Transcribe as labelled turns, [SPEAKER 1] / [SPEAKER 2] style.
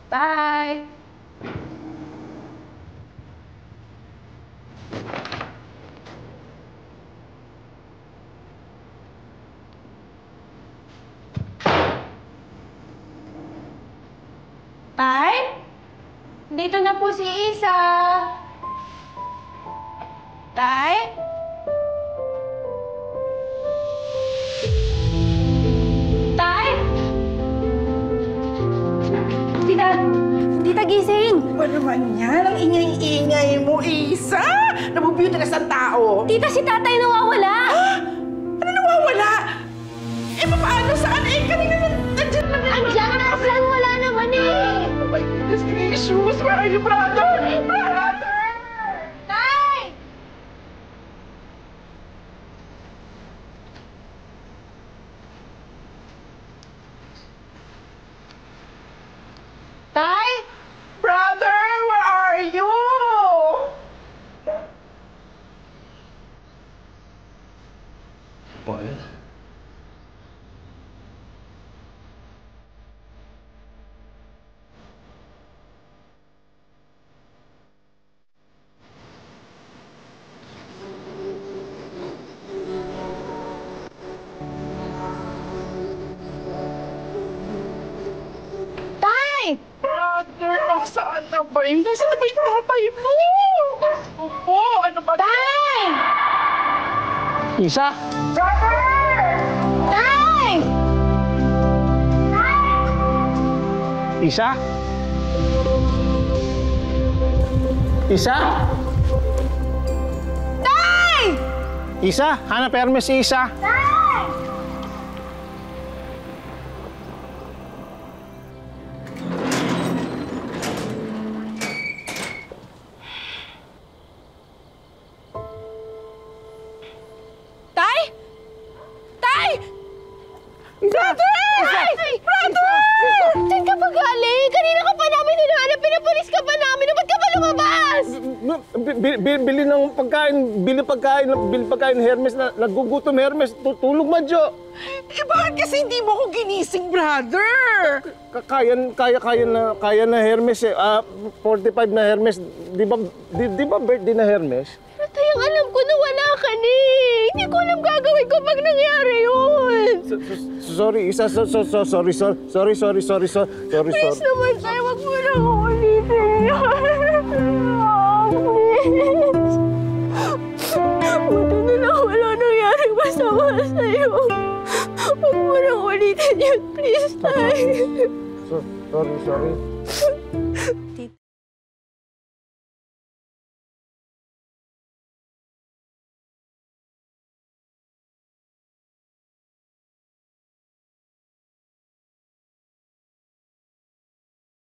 [SPEAKER 1] Bye! Tay? Dito na po si Isa. Tay? Tay? Tita gising.
[SPEAKER 2] Ano naman yan? Ang ingay-ingay mo, Isa! Nabubuti na sa tao.
[SPEAKER 1] Tita, si tatay nawawala.
[SPEAKER 2] Ano nawawala? Eh, paano? Saan? Eh, kanina nandiyan lang.
[SPEAKER 1] Andiyan na, saan wala naman eh.
[SPEAKER 2] Oh my goodness gracious! Where are you, brother? Brother!
[SPEAKER 1] Tay! Tay?
[SPEAKER 2] Brother, where are you?
[SPEAKER 3] Paul?
[SPEAKER 1] Tay!
[SPEAKER 2] Brother, saan na ba yun? Nasaan na ba yung tatay mo? Opo, ano ba?
[SPEAKER 1] Tay!
[SPEAKER 3] Isa?
[SPEAKER 2] Brother!
[SPEAKER 1] Tay!
[SPEAKER 3] Isa? Isa?
[SPEAKER 1] Tay!
[SPEAKER 3] Isa? Hanap Hermes si Isa.
[SPEAKER 1] Tay? Tay!
[SPEAKER 2] Brother!
[SPEAKER 1] Tay! Brother! Saan ka pa galing? Kanina ka pa namin hinahanap. Pinapulis ka pa namin. Ba't ka pa lumabas?
[SPEAKER 3] Bili pagkain Hermes na nagugutom Hermes. Tulog madyo.
[SPEAKER 2] Eh, bakit kasi hindi mo ko ginising, brother?
[SPEAKER 3] Kaya na Hermes eh. 45 na Hermes. Di ba birthday na Hermes?
[SPEAKER 1] Pero tay, ang alam ko na wala ka ni. Hindi ko alam gagawin ko pag nangyari yun.
[SPEAKER 3] Sorry, Isa. Sorry.
[SPEAKER 1] Please naman tayo, wag mo na ako ulitin yan. Please. Buti na lang wala nangyaring masama sa'yo. Wag mo na ulitin yun, please, tay.
[SPEAKER 3] Sorry.
[SPEAKER 1] Tita.